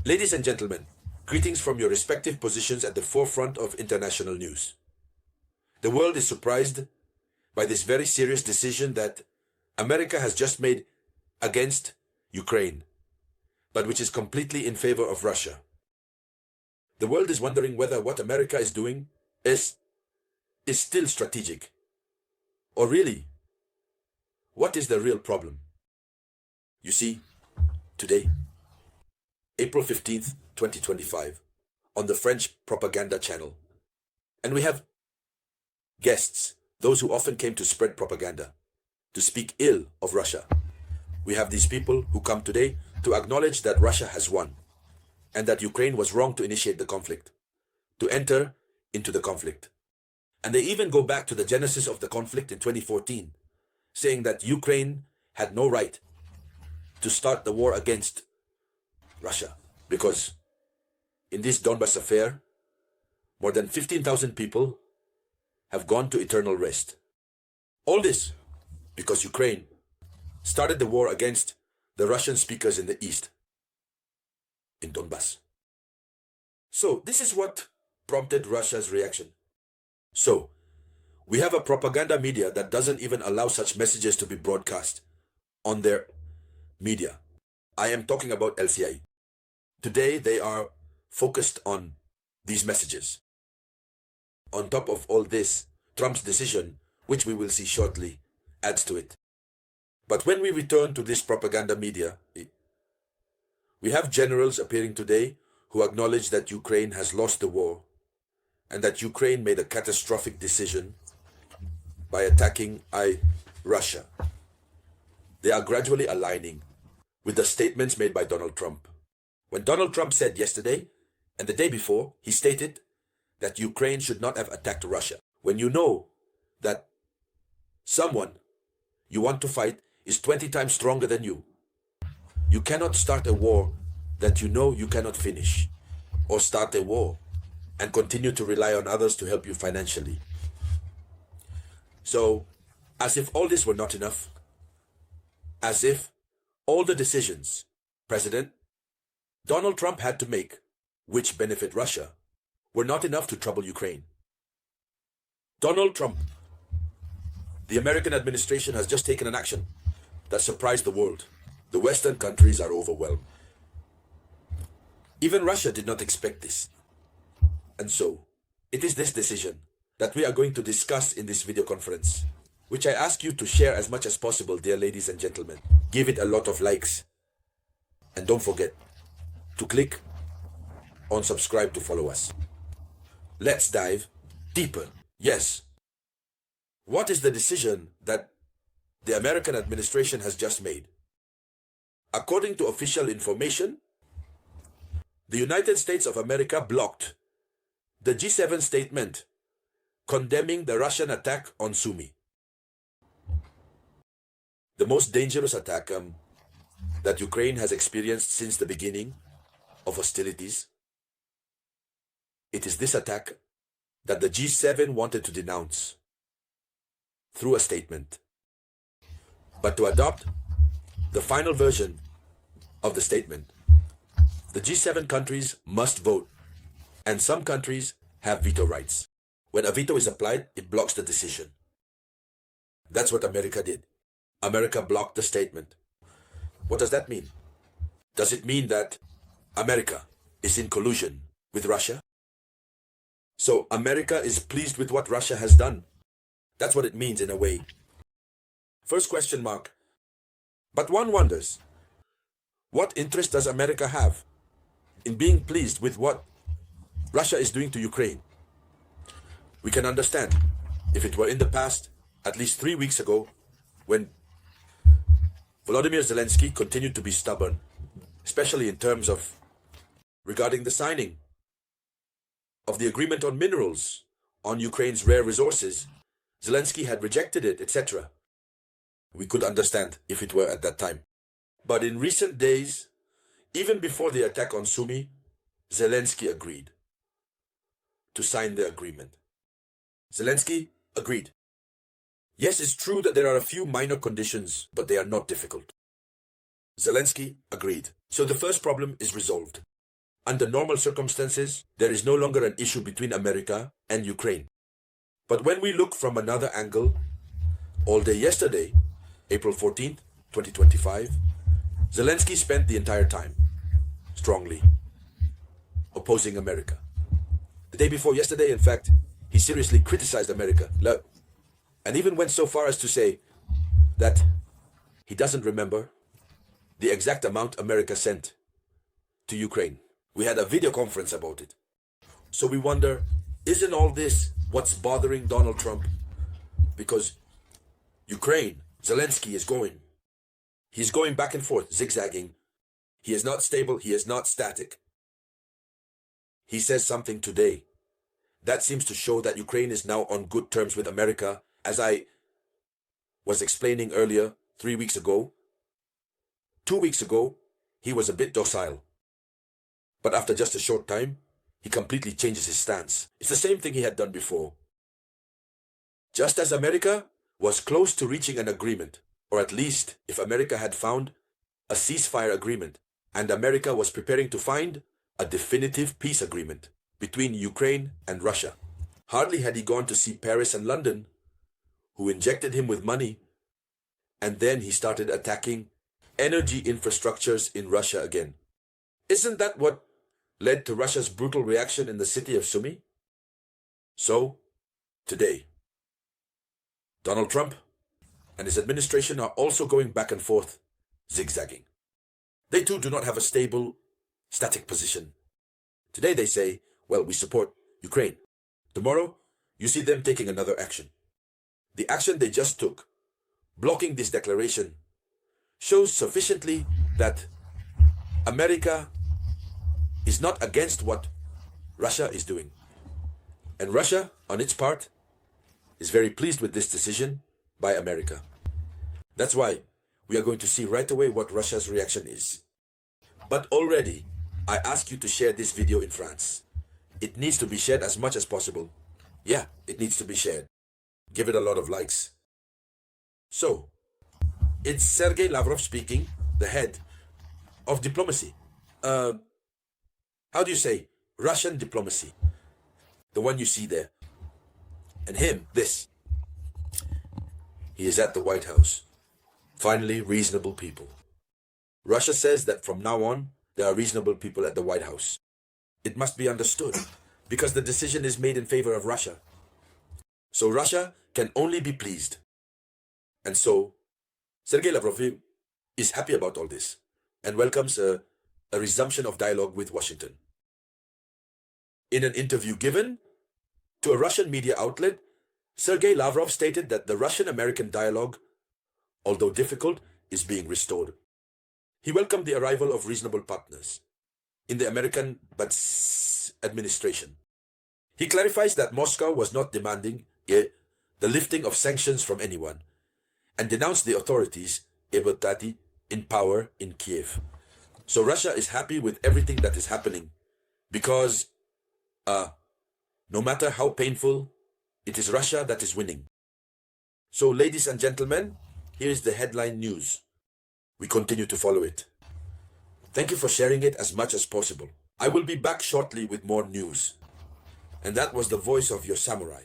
Ladies and gentlemen, greetings from your respective positions at the forefront of international news. The world is surprised by this very serious decision that America has just made against Ukraine, but which is completely in favor of Russia. The world is wondering whether what America is doing is still strategic. Or really, what is the real problem? You see, today, April 15th, 2025, on the French propaganda channel. And we have guests, those who often came to spread propaganda, to speak ill of Russia. We have these people who come today to acknowledge that Russia has won and that Ukraine was wrong to initiate the conflict, to enter into the conflict. And they even go back to the genesis of the conflict in 2014, saying that Ukraine had no right to start the war against Russia, because in this Donbas affair, more than 15,000 people have gone to eternal rest. All this because Ukraine started the war against the Russian speakers in the east, in Donbas. So this is what prompted Russia's reaction. So we have a propaganda media that doesn't even allow such messages to be broadcast on their media. I am talking about LCI. Today they are focused on these messages. On top of all this, Trump's decision, which we will see shortly, adds to it. But when we return to this propaganda media, we have generals appearing today who acknowledge that Ukraine has lost the war and that Ukraine made a catastrophic decision by attacking Russia. They are gradually aligning with the statements made by Donald Trump. When Donald Trump said yesterday and the day before, he stated that Ukraine should not have attacked Russia. When you know that someone you want to fight is 20 times stronger than you, you cannot start a war that you know you cannot finish, or start a war and continue to rely on others to help you financially. So, as if all this were not enough, as if all the decisions President Donald Trump had to make, which benefit Russia, were not enough to trouble Ukraine. Donald Trump, the American administration, has just taken an action that surprised the world. The Western countries are overwhelmed. Even Russia did not expect this. And so, it is this decision that we are going to discuss in this video conference, which I ask you to share as much as possible, dear ladies and gentlemen. Give it a lot of likes. And don't forget to click on subscribe to follow us. Let's dive deeper. Yes. What is the decision that the American administration has just made? According to official information, the United States of America blocked the G7 statement condemning the Russian attack on Sumy. The most dangerous attack that Ukraine has experienced since the beginning of hostilities. It is this attack that the G7 wanted to denounce through a statement. But to adopt the final version of the statement, the G7 countries must vote, and some countries have veto rights. When a veto is applied, it blocks the decision. That's what America did. America blocked the statement. What does that mean? Does it mean that America is in collusion with Russia? So America is pleased with what Russia has done. That's what it means in a way. First question mark. But one wonders, what interest does America have in being pleased with what Russia is doing to Ukraine? We can understand if it were in the past, at least 3 weeks ago, when Volodymyr Zelensky continued to be stubborn, especially in terms of regarding the signing of the agreement on minerals, on Ukraine's rare resources. Zelensky had rejected it, etc. We could understand if it were at that time. But in recent days, even before the attack on Sumy, Zelensky agreed to sign the agreement. Zelensky agreed. Yes, it's true that there are a few minor conditions, but they are not difficult. Zelensky agreed. So the first problem is resolved. Under normal circumstances, there is no longer an issue between America and Ukraine. But when we look from another angle, all day yesterday, April 14th, 2025, Zelensky spent the entire time strongly opposing America. The day before yesterday, in fact, he seriously criticized America and even went so far as to say that he doesn't remember the exact amount America sent to Ukraine. We had a video conference about it. So we wonder, isn't all this what's bothering Donald Trump? Because Ukraine, Zelensky is going. He's going back and forth, zigzagging. He is not stable, he is not static. He says something today. That seems to show that Ukraine is now on good terms with America. As I was explaining earlier, 3 weeks ago, 2 weeks ago, he was a bit docile. But after just a short time, he completely changes his stance. It's the same thing he had done before. Just as America was close to reaching an agreement, or at least if America had found a ceasefire agreement, and America was preparing to find a definitive peace agreement between Ukraine and Russia. Hardly had he gone to see Paris and London, who injected him with money, and then he started attacking energy infrastructures in Russia again. Isn't that what led to Russia's brutal reaction in the city of Sumy? So, today, Donald Trump and his administration are also going back and forth, zigzagging. They too do not have a stable, static position. Today they say, well, we support Ukraine. Tomorrow, you see them taking another action. The action they just took, blocking this declaration, shows sufficiently that America is not against what Russia is doing. And Russia, on its part, is very pleased with this decision by America. That's why we are going to see right away what Russia's reaction is. But already, I ask you to share this video in France. It needs to be shared as much as possible. Yeah, it needs to be shared. Give it a lot of likes. So, it's Sergei Lavrov speaking, the head of diplomacy. How do you say? Russian diplomacy. The one you see there. And him, this. He is at the White House. Finally, reasonable people. Russia says that from now on, there are reasonable people at the White House. It must be understood, because the decision is made in favor of Russia. So Russia can only be pleased. And so, Sergei Lavrov is happy about all this, and welcomes a resumption of dialogue with Washington. In an interview given to a Russian media outlet, Sergei Lavrov stated that the Russian-American dialogue, although difficult, is being restored. He welcomed the arrival of reasonable partners in the American administration. He clarifies that Moscow was not demanding the lifting of sanctions from anyone, and denounced the authorities in power in Kiev. So Russia is happy with everything that is happening, because no matter how painful, it is Russia that is winning. So ladies and gentlemen, here is the headline news. We continue to follow it. Thank you for sharing it as much as possible. I will be back shortly with more news. And that was the voice of your samurai.